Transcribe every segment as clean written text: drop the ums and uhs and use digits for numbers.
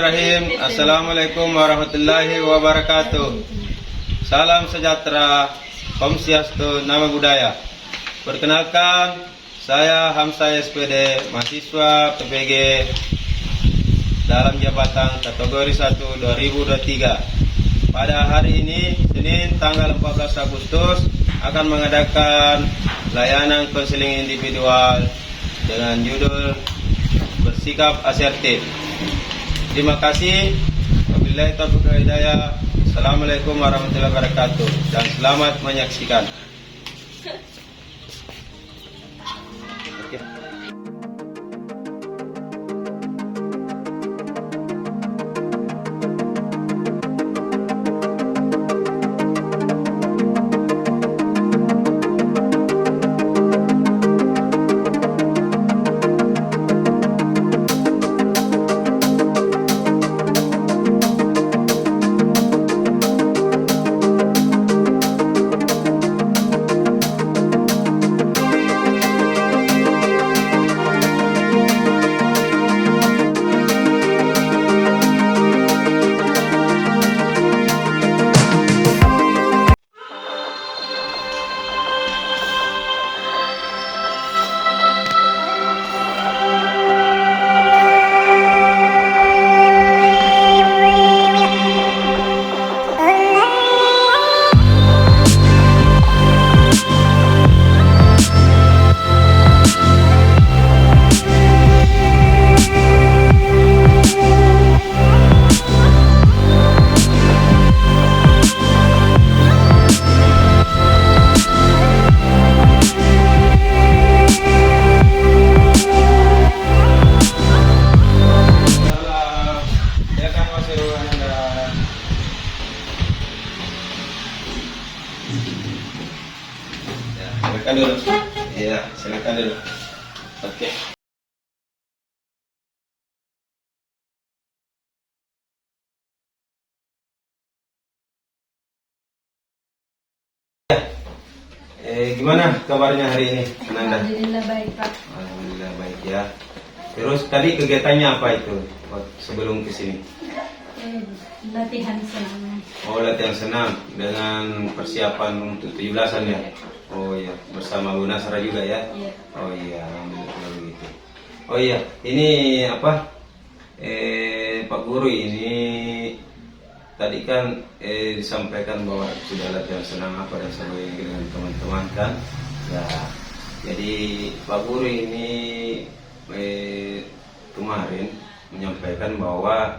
Bismillahirrahmanirrahim. Assalamualaikum warahmatullahi wabarakatuh. Salam sejahtera, Om Swastiastu, Nama Budaya. Perkenalkan, saya Hamzah SPD, mahasiswa PPG dalam jabatan kategori 1 2023. Pada hari ini, Senin tanggal 14 Agustus, akan mengadakan layanan konseling individual dengan judul Bersikap Asertif. Terima kasih. Wabillahi taufiq wal hidayah. Assalamualaikum warahmatullahi wabarakatuh dan selamat menyaksikan. Silakan dulu. Iya, silakan dulu. Oke. Gimana kabarnya hari ini, Ananda? Alhamdulillah baik, Pak. Alhamdulillah baik ya. Terus tadi kegiatannya apa itu sebelum ke sini? Latihan senam. Oh, latihan senam dengan persiapan untuk 17-an ya? Oh iya, bersama Bu Nasra juga ya? Iya. Oh iya, alhamdulillah begitu. Oh iya, ini apa? Pak Guru ini tadi kan disampaikan bahwa sudah latihan senam apa dan sebagainya dengan teman-teman kan? Ya, jadi Pak Guru ini kemarin menyampaikan bahwa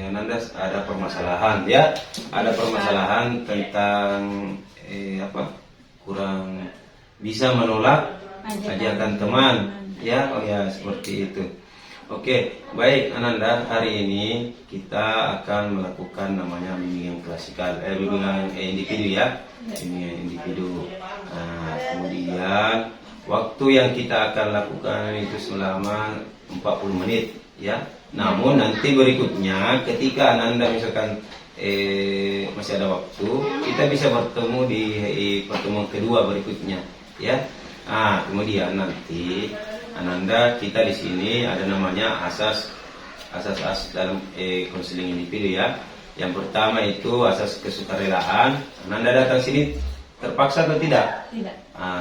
Ananda ada permasalahan ya, ada permasalahan tentang apa? Kurang bisa menolak ajakan teman ya. Oh ya, seperti itu. Oke, baik Ananda, hari ini kita akan melakukan namanya bimbingan klasikal, bimbingan individu ya, bimbingan individu. Nah, kemudian waktu yang kita akan lakukan itu selama 40 menit ya. Namun nanti berikutnya ketika Ananda misalkan masih ada waktu, kita bisa bertemu di pertemuan kedua berikutnya ya. Nah, kemudian nanti Ananda, kita di sini ada namanya asas dalam konseling individu ya. Yang pertama itu asas kesukarelaan. Ananda datang sini terpaksa atau tidak? Tidak.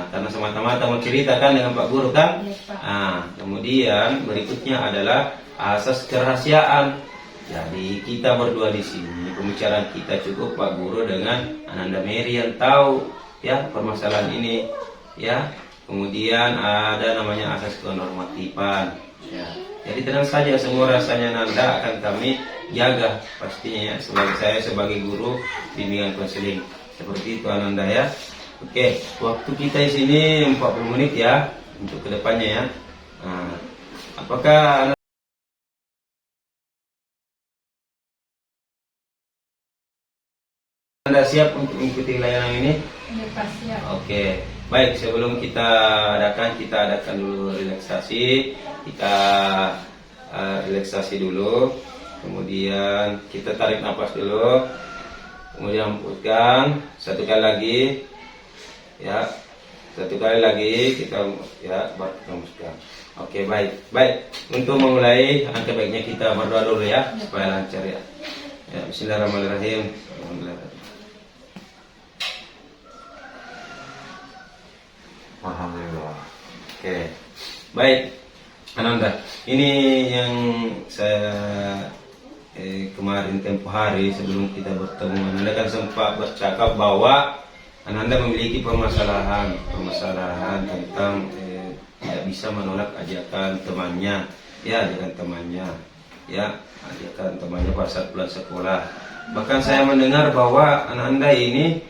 Karena semata-mata mau ceritakan dengan Pak Guru kan? Yes, Pak. Kemudian berikutnya adalah asas kerahasiaan. Jadi kita berdua di sini pembicaraan kita cukup Pak Guru dengan Ananda Mary yang tahu ya permasalahan ini ya. Kemudian ada namanya asas kenormatifan ya. Jadi tenang saja, semua rasanya Ananda akan kami jaga pastinya ya, sebagai saya sebagai guru bimbingan konseling. Seperti itu Ananda ya. Oke, waktu kita di sini 40 menit ya untuk kedepannya ya. Apakah Anda siap untuk mengikuti layanan ini? Iya, Pak, siap. Oke, baik. Sebelum kita adakan dulu relaksasi. Kita relaksasi dulu. Kemudian kita tarik nafas dulu. Kemudian hembuskan. Satu kali lagi. Ya. Satu kali lagi kita ya baru kita masukkan. Oke, baik. Untuk memulai, angka baiknya kita berdoa dulu ya supaya lancar ya. Ya, Bismillahirrahmanirrahim. Alhamdulillah. Oke, baik. Ananda, ini yang saya kemarin tempo hari sebelum kita bertemu, Ananda kan sempat bercakap bahwa Ananda memiliki permasalahan tentang tidak bisa menolak ajakan temannya, ajakan temannya pada saat pulang sekolah. Bahkan saya mendengar bahwa Ananda ini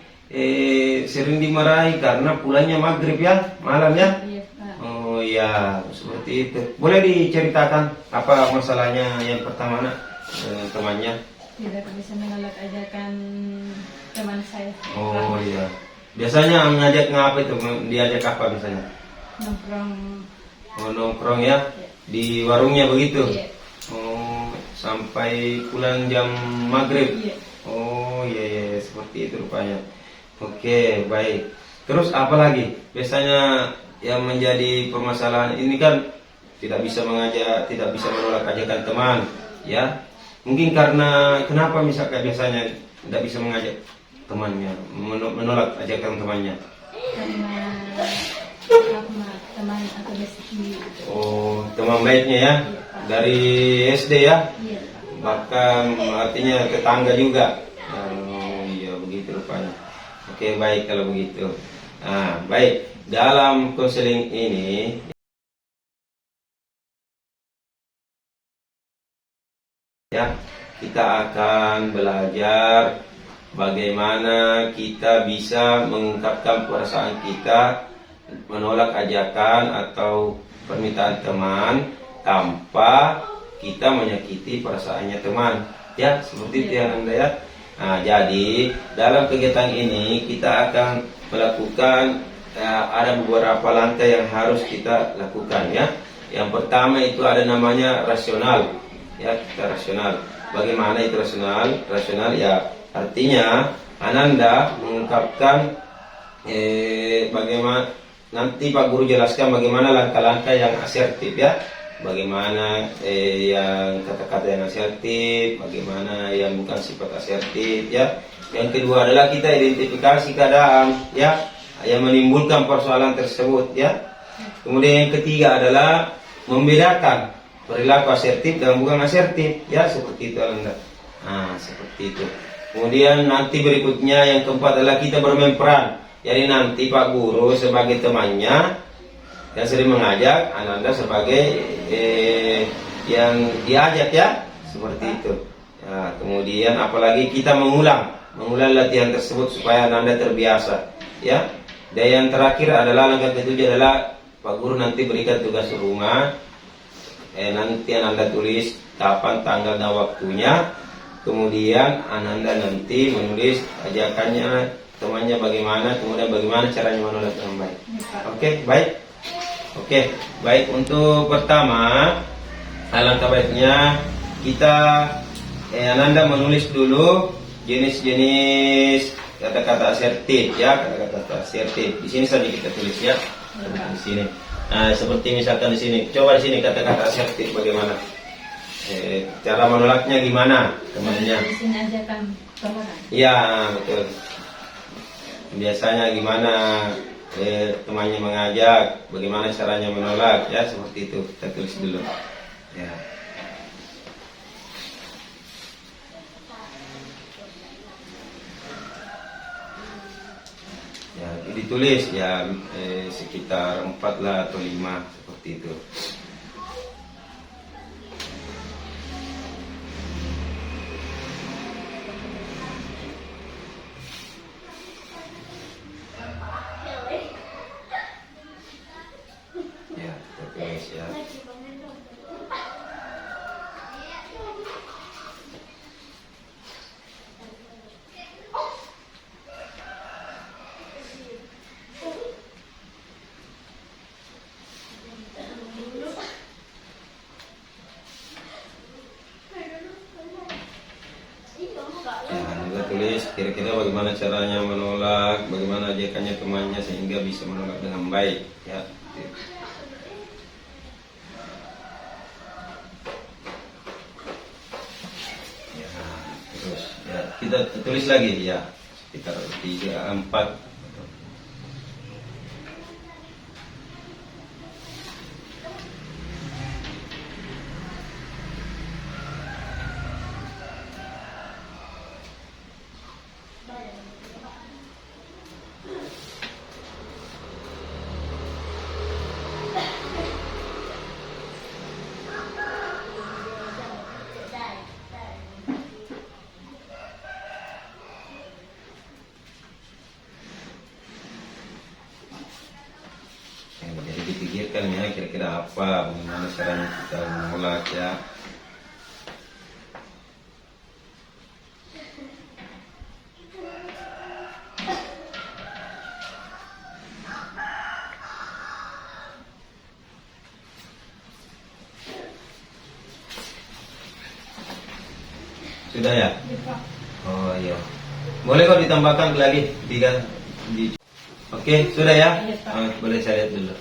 sering dimarahi karena pulangnya maghrib ya, malam ya. Iya, Pak. Oh ya, seperti itu. Boleh diceritakan apa masalahnya yang pertama nak dengan temannya? Tidak bisa menolak ajakan teman saya. Oh iya. Biasanya ngajak ngapa itu? Diajak apa biasanya? Nongkrong. Oh, nongkrong ya? Di warungnya begitu? Iya. Oh, sampai pulang jam maghrib? Iya. Oh iya, seperti itu rupanya. Oke, baik. Terus apa lagi? Biasanya yang menjadi permasalahan ini kan tidak bisa menolak ajakan teman, ya. Mungkin karena kenapa misalkan biasanya tidak bisa mengajak temannya, menolak ajakan temannya? Karena sama teman atau besti. Oh, teman baiknya ya, dari SD ya, Iya, Pak. bahkan artinya tetangga juga. Oh iya, begitu rupanya. Oke, baik kalau begitu. Nah, baik. Dalam konseling ini ya, kita akan belajar bagaimana kita bisa mengungkapkan perasaan kita, menolak ajakan atau permintaan teman tanpa kita menyakiti perasaannya teman. Ya, seperti itu ya Anda ya. Nah, jadi dalam kegiatan ini kita akan melakukan ada beberapa langkah yang harus kita lakukan ya. Yang pertama itu ada namanya rasional. Ya, kita rasional. Bagaimana itu rasional? Rasional ya artinya Ananda mengungkapkan bagaimana nanti Pak Guru jelaskan bagaimana langkah-langkah yang asertif ya. Bagaimana yang kata-kata yang asertif, bagaimana yang bukan sifat asertif ya. Yang kedua adalah kita identifikasi keadaan ya yang menimbulkan persoalan tersebut ya. Kemudian yang ketiga adalah membedakan perilaku asertif dan bukan asertif ya, seperti itu Anda. Nah, seperti itu. Kemudian nanti berikutnya yang keempat adalah kita bermain peran. Jadi nanti Pak Guru sebagai temannya yang sering mengajak, Ananda sebagai yang diajak ya, seperti itu. Nah, kemudian apalagi kita mengulang latihan tersebut supaya Ananda terbiasa ya. Dan yang terakhir adalah langkah ketujuh adalah Pak Guru nanti berikan tugas rumah. Nanti Ananda tulis kapan, tanggal dan waktunya. Kemudian Ananda nanti menulis ajakannya temannya bagaimana, kemudian bagaimana caranya menolak dengan baik. Oke, baik. Oke, baik. Untuk pertama, alangkah baiknya kita Ananda menulis dulu jenis-jenis kata-kata asertif ya, kata-kata asertif. Di sini saja kita tulis ya. Di sini. Nah, seperti misalkan di sini. Coba di sini kata-kata asertif bagaimana? Cara menolaknya gimana temannya? Di sini ajakan tolak. Iya, betul. Biasanya gimana temannya mengajak, bagaimana caranya menolak ya, seperti itu kita tulis dulu ya. Ya, ditulis ya sekitar 4 lah atau 5 seperti itu. Ya, kita tulis ya. Ya, kita tulis kira-kira bagaimana bagaimana caranya menolak, bagaimana ajakannya temannya sehingga bisa menolak dengan baik, ya. Ya, terus ya kita tulis lagi ya, sekitar 3, 4. Jadi dipikirkan ya kira-kira apa, bagaimana caranya kita menolak ya. Sudah ya? Ya, Pak. Oh iya. Boleh kok ditambahkan lagi 3 di. Oke, sudah ya? Iya, Pak. Boleh saya lihat dulu.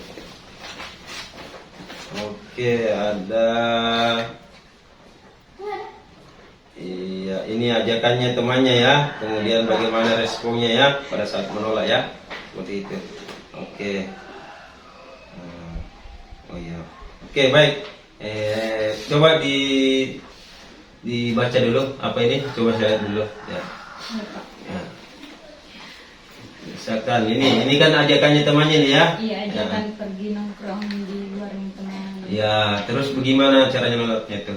Oke, ada. Iya, ini ajakannya temannya ya. Kemudian bagaimana responnya ya pada saat menolak ya. Seperti itu. Oke. Oh iya. Oke, baik. Coba dibaca dulu apa ini. Coba saya lihat dulu ya. Ya, Pak. Ya. Misalkan ini kan ajakannya temannya nih ya. Iya, ajakan pergi nongkrong di warung teman. Ya, terus bagaimana caranya nolaknya tuh?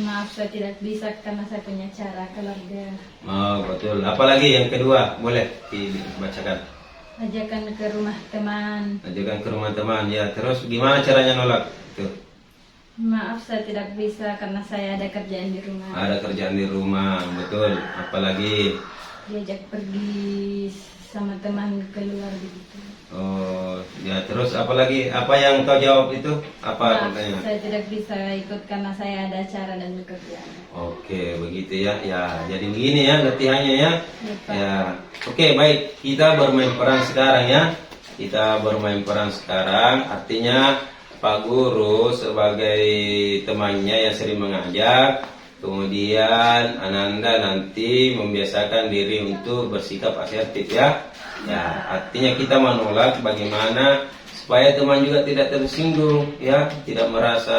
Maaf, saya tidak bisa karena saya punya cara keluarga. Oh, betul. Apalagi yang kedua, boleh dibacakan. Ajakan ke rumah teman. Ajakan ke rumah teman. Ya, terus gimana caranya nolak? Tuh. Maaf, saya tidak bisa karena saya ada kerjaan di rumah. Ada kerjaan di rumah, betul. Apalagi Diajak pergi sama teman keluar begitu. oh, ya terus apalagi apa yang kau jawab itu? Apa Maaf, pertanyaan? saya tidak bisa ikut karena saya ada acara dan pekerjaan. Oke, begitu ya. Ya, jadi begini ya latihannya ya. Ya, Pak. Ya, oke baik. Kita bermain peran sekarang ya. Kita bermain peran sekarang. Artinya Pak Guru sebagai temannya yang sering mengajak. Kemudian Ananda nanti membiasakan diri untuk bersikap asertif ya. Ya, artinya kita menolak bagaimana supaya teman juga tidak tersinggung ya, tidak merasa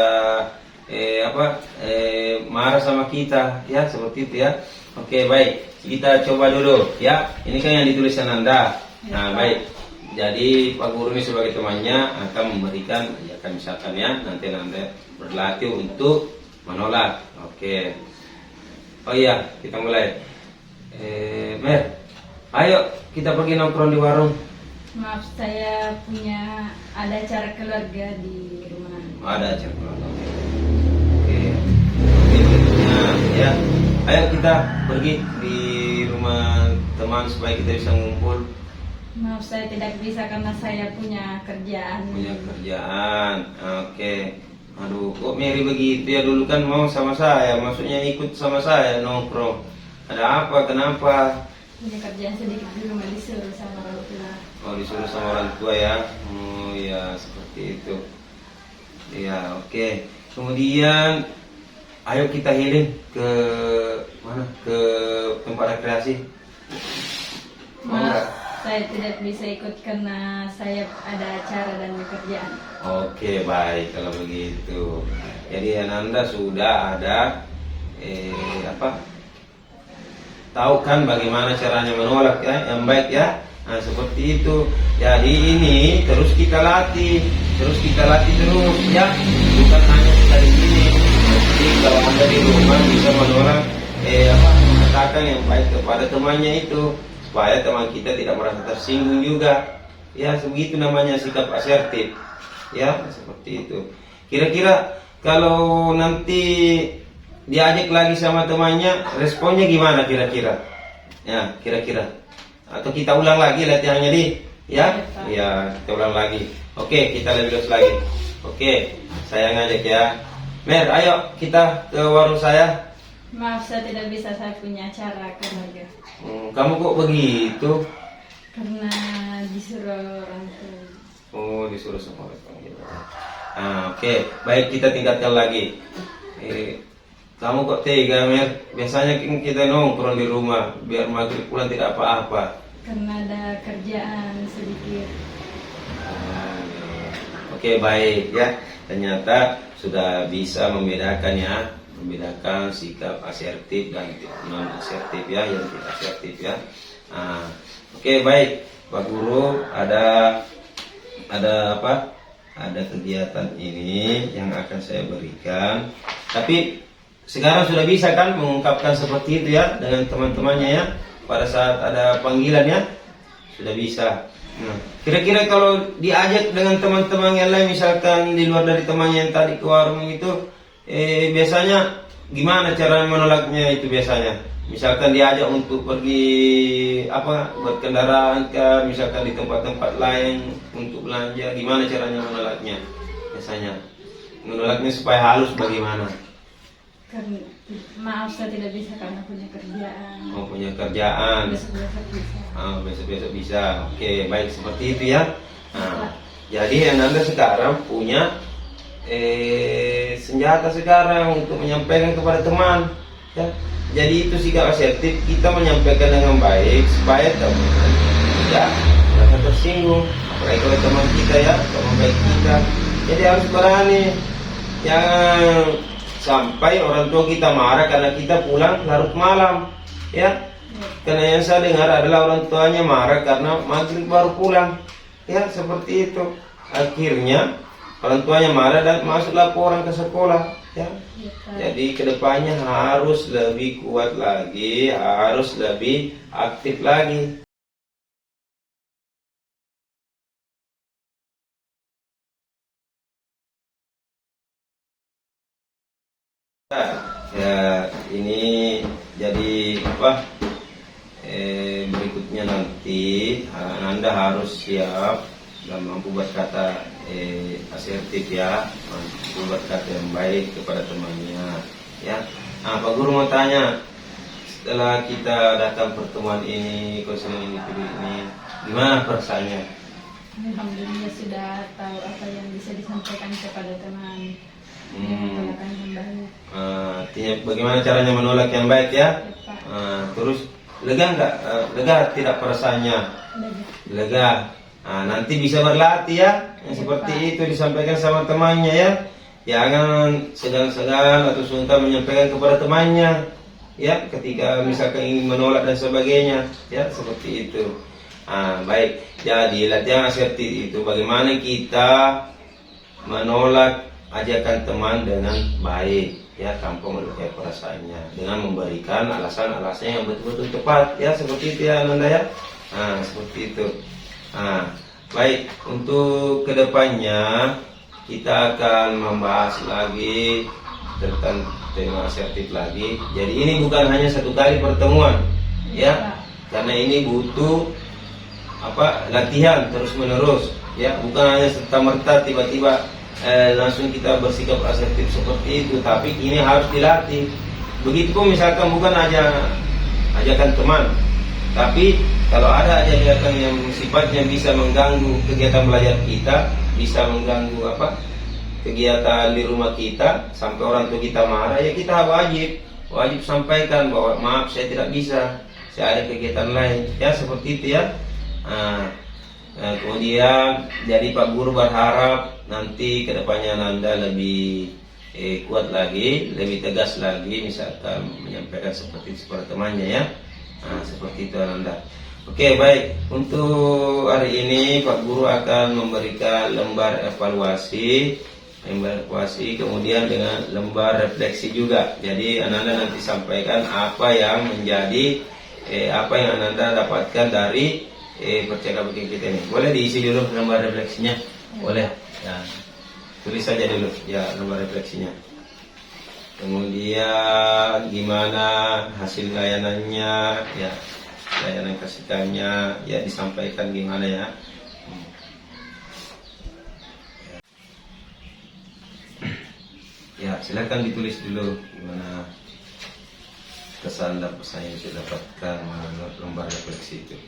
marah sama kita ya, seperti itu ya. Oke, baik. Kita coba dulu ya. Ini kan yang ditulis Ananda. Nah, baik. Jadi Pak Guru ini sebagai temannya akan memberikan ajakan misalkan ya, nanti Ananda berlatih untuk menolak. Oke. Oh iya, kita mulai. Mer, ayo kita pergi nongkrong di warung. Maaf, saya punya ada acara keluarga di rumah. Ada acara keluarga. Oke. Oke, berikutnya ya. Ayo kita pergi di rumah teman supaya kita bisa ngumpul. Maaf, saya tidak bisa karena saya punya kerjaan. Punya kerjaan. Oke. Aduh, kok Mary begitu ya, dulu kan mau sama saya, maksudnya ikut sama saya nongkrong. Ada apa? Kenapa? Punya kerjaan sedikit di rumah disuruh sama orang tua. Oh, disuruh sama orang tua ya. Oh ya, seperti itu. Ya, oke. Kemudian ayo kita healing ke mana? Ke tempat rekreasi. Mau nggak? Maaf, saya tidak bisa ikut karena saya ada acara dan pekerjaan. Oke, baik kalau begitu. Jadi Ananda sudah ada tahu kan bagaimana caranya menolak ya, yang baik ya. Nah, seperti itu. Jadi ini terus kita latih terus ya. Bukan hanya sekali ini. Jadi kalau Anda di rumah bisa menolak mengatakan yang baik kepada temannya itu supaya teman kita tidak merasa tersinggung juga. Ya, begitu namanya sikap asertif. Ya, seperti itu. Kira-kira kalau nanti diajak lagi sama temannya, responnya gimana kira-kira? Ya, kira-kira. Atau kita ulang lagi latihannya di, ya? Ya, kita ulang lagi. Oke, kita lebih luas lagi. Oke, saya ngajak ya. Mer, ayo kita ke warung saya. Maaf, saya tidak bisa, saya punya acara keluarga. Kamu kok begitu? Karena disuruh orang tua. Oh, disuruh sama orang tua. Gitu. Oke. Baik, kita tingkatkan lagi. Kamu kok tega, Mer? Biasanya kan kita nongkrong di rumah, biar maghrib pulang tidak apa-apa. Karena ada kerjaan sedikit. Oke, baik ya. Ternyata sudah bisa membedakan ya, membedakan sikap asertif dan non asertif ya, yang tidak asertif ya. Oke, baik, Pak Guru, ada apa? Ada kegiatan ini yang akan saya berikan. Tapi sekarang sudah bisa kan mengungkapkan seperti itu ya dengan teman-temannya ya. Pada saat ada panggilan ya, sudah bisa. Nah, kira-kira kalau diajak dengan teman-teman yang lain, misalkan di luar dari temannya yang tadi ke warung itu, biasanya gimana cara menolaknya itu biasanya? Misalkan diajak untuk pergi apa buat kendaraan ke, misalkan di tempat-tempat lain untuk belanja, gimana caranya menolaknya? Biasanya menolaknya supaya halus bagaimana? Karena maaf, saya tidak bisa karena punya kerjaan. Oh, punya kerjaan. Besok-besok bisa. Besok-besok bisa. Oke, baik seperti itu ya. Jadi Ananda sekarang punya senjata sekarang untuk menyampaikan kepada teman. Ya. Jadi itu sikap asertif, kita menyampaikan dengan baik supaya teman tidak merasa tersinggung. Apalagi kalau teman kita ya, teman baik kita. Jadi harus berani. Jangan sampai orang tua kita marah karena kita pulang larut malam, ya. Karena yang saya dengar adalah orang tuanya marah karena maghrib baru pulang, ya seperti itu. Akhirnya orang tuanya marah dan masuk laporan ke sekolah, ya. Jadi kedepannya harus lebih kuat lagi, harus lebih aktif lagi. Ya, ini jadi apa? Berikutnya nanti Anda harus siap dan mampu berkata asertif ya, mampu berkata yang baik kepada temannya. Ya, Pak Guru mau tanya, setelah kita datang pertemuan ini, konseling ini, gimana perasaannya? Alhamdulillah sudah tahu apa yang bisa disampaikan kepada teman. Menolakkan yang baik. Artinya bagaimana caranya menolak yang baik ya? Terus lega nggak? Lega tidak perasaannya? Lega. Nanti bisa berlatih ya, yang seperti itu disampaikan sama temannya ya. Jangan segan-segan atau sungkan menyampaikan kepada temannya ya, ketika misalkan ingin menolak dan sebagainya ya, seperti itu. Baik. Jadi latihan asertif itu bagaimana kita menolak ajakan teman dengan baik ya, tanpa melukai perasaannya, dengan memberikan alasan-alasan yang betul-betul tepat ya, seperti itu ya Ananda ya. Seperti itu. Baik, untuk kedepannya kita akan membahas lagi tentang tema asertif lagi. Jadi ini bukan hanya satu kali pertemuan ya, karena ini butuh latihan terus menerus ya, bukan hanya serta-merta tiba-tiba langsung kita bersikap asertif seperti itu, tapi ini harus dilatih. Begitupun misalkan bukan ajakan teman, tapi kalau ada ajakan yang sifatnya bisa mengganggu kegiatan belajar kita, bisa mengganggu kegiatan di rumah kita, sampai orang tua kita marah, ya kita wajib sampaikan bahwa maaf saya tidak bisa, saya ada kegiatan lain ya, seperti itu ya. Kemudian jadi Pak Guru berharap nanti kedepannya Nanda lebih kuat lagi, lebih tegas lagi, misalkan menyampaikan seperti itu kepada temannya ya. Seperti itu Nanda. Oke, baik. Untuk hari ini Pak Guru akan memberikan lembar evaluasi, kemudian dengan lembar refleksi juga. Jadi Ananda nanti sampaikan apa yang menjadi apa yang Ananda dapatkan dari percakapan kita ini. Boleh diisi dulu lembar refleksinya? Boleh. Ya, tulis saja dulu ya lembar refleksinya. Kemudian gimana hasil layanannya ya, layanan kasihkannya ya, disampaikan gimana ya. Ya, silakan ditulis dulu gimana pesan-pesan yang saya dapatkan melalui lembar refleksi itu.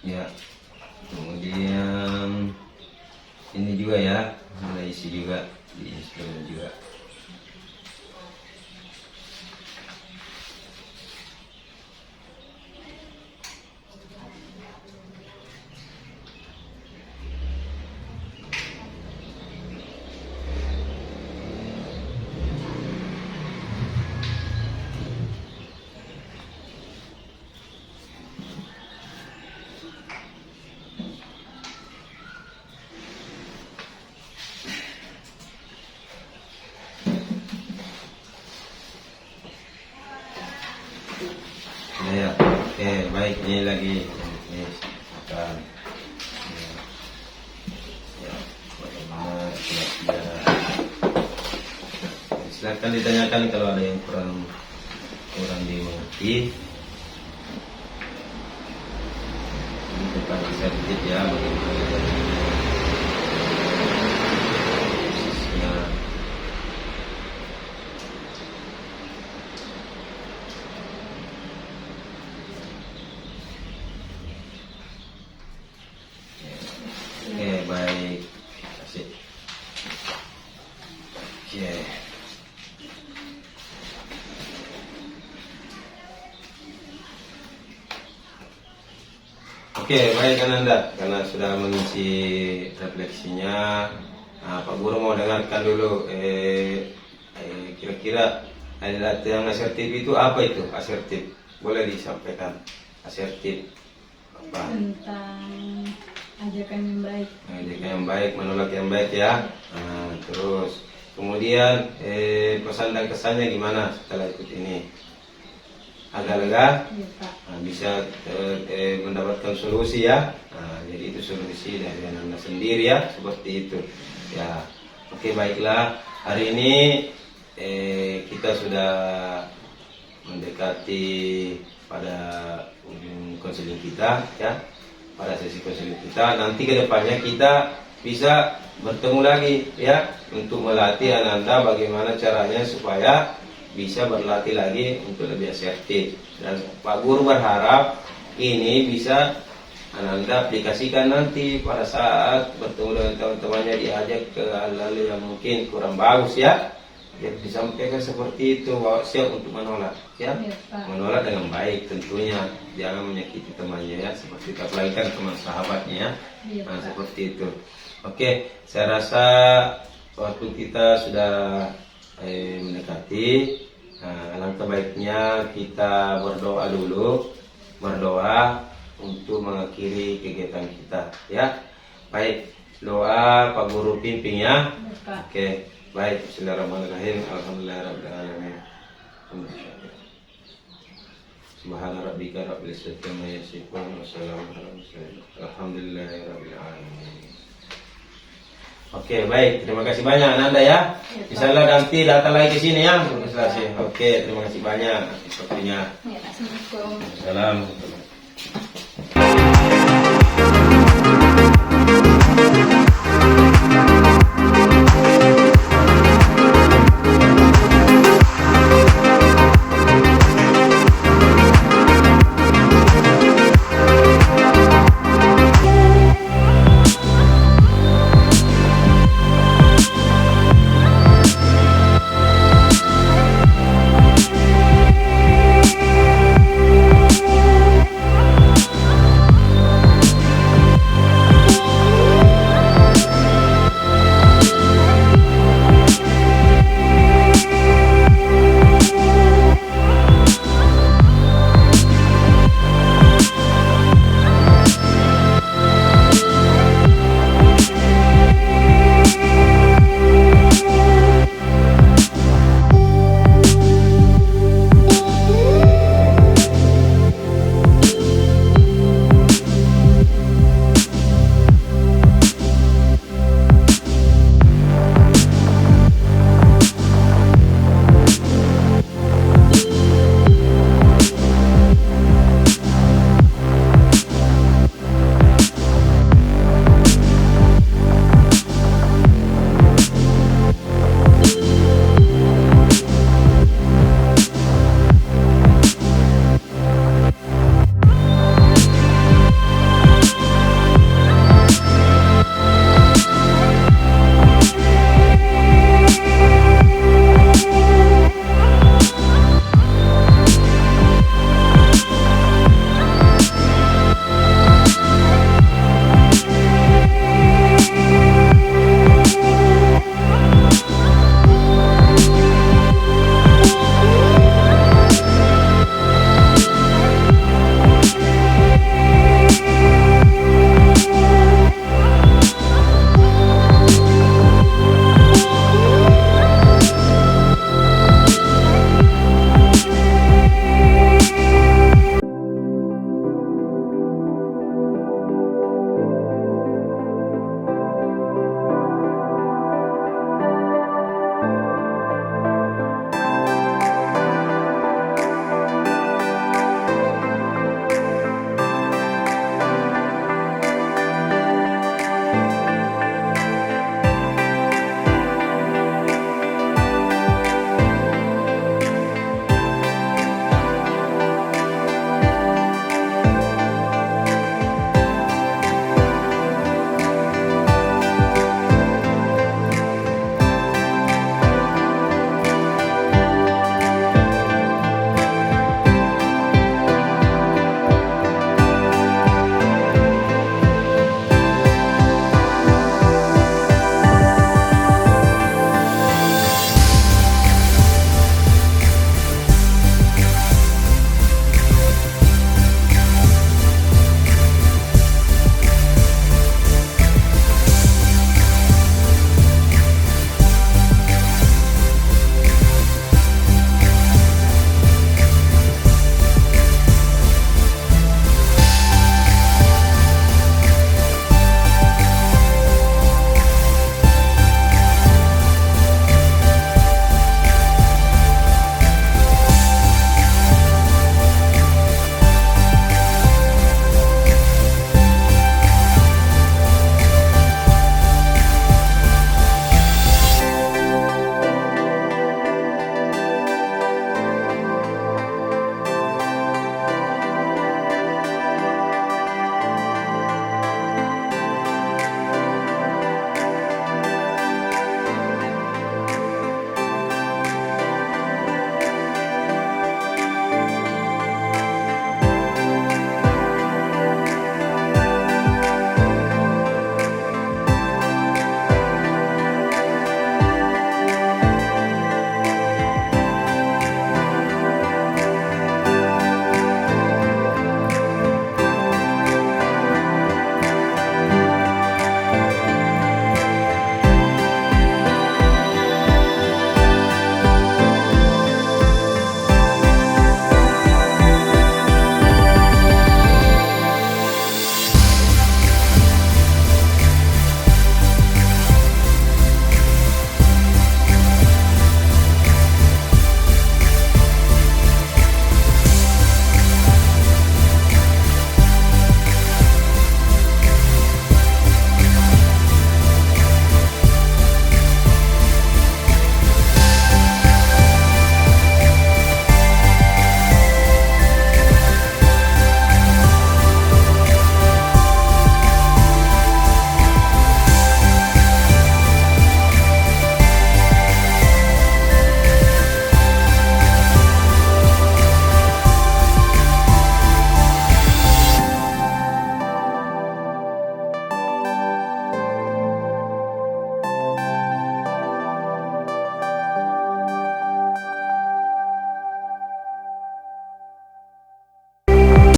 Ya, kemudian ini juga ya, ada isi juga di instrumen juga. Ya, oke, baik, ini lagi ini akan ya, bagaimana kira-kira. Silakan ditanyakan kalau ada yang kurang dimengerti. Ini tentang sertifikat ya, bagaimana prosesnya. Oke, baik. Terima kasih. Oke. Oke, baik Ananda, karena sudah mengisi refleksinya. Nah, Pak Guru mau dengarkan dulu. Kira-kira yang asertif itu apa itu? Asertif, boleh disampaikan. Asertif apa? Tentang ajakan yang baik. Ajakan yang baik, menolak yang baik ya. Nah, terus kemudian pesan dan kesannya gimana setelah ikut ini? Agak lega? Iya Pak. Nah, bisa mendapatkan solusi ya. Nah, jadi itu solusi dari Anda sendiri ya, seperti itu. Ya, oke baiklah. Hari ini kita sudah mendekati pada ujung konseling kita ya. Pada sesi konseling kita, nanti kedepannya kita bisa bertemu lagi ya untuk melatih Ananda bagaimana caranya supaya bisa berlatih lagi untuk lebih asertif. Dan Pak Guru berharap ini bisa Ananda aplikasikan nanti pada saat bertemu dengan teman-temannya, diajak ke hal-hal yang mungkin kurang bagus ya. Jadi disampaikan seperti itu, bahwa siap untuk menolak ya. Iya, Pak. Menolak dengan baik tentunya, jangan menyakiti temannya ya, seperti itu, apalagi kan teman sahabatnya ya. Iya, Nah, Pak. seperti itu. Oke, saya rasa waktu kita sudah mendekati. Nah, alangkah baiknya kita berdoa dulu, berdoa untuk mengakhiri kegiatan kita ya. Baik, doa Pak Guru pimpin ya. Iya, Pak. Oke, baik. Bismillahirrahmanirrahim. Alhamdulillahirabbil alamin. Subhana rabbika rabbil izzati amma yasifun wa salamun alal mursalin. Alhamdulillahirabbil alamin. Oke, baik. Terima kasih banyak Ananda ya. Misalnya nanti datang lagi ke sini ya. Oke, terima kasih banyak atas waktunya. Ya, Assalamualaikum. Assalamualaikum.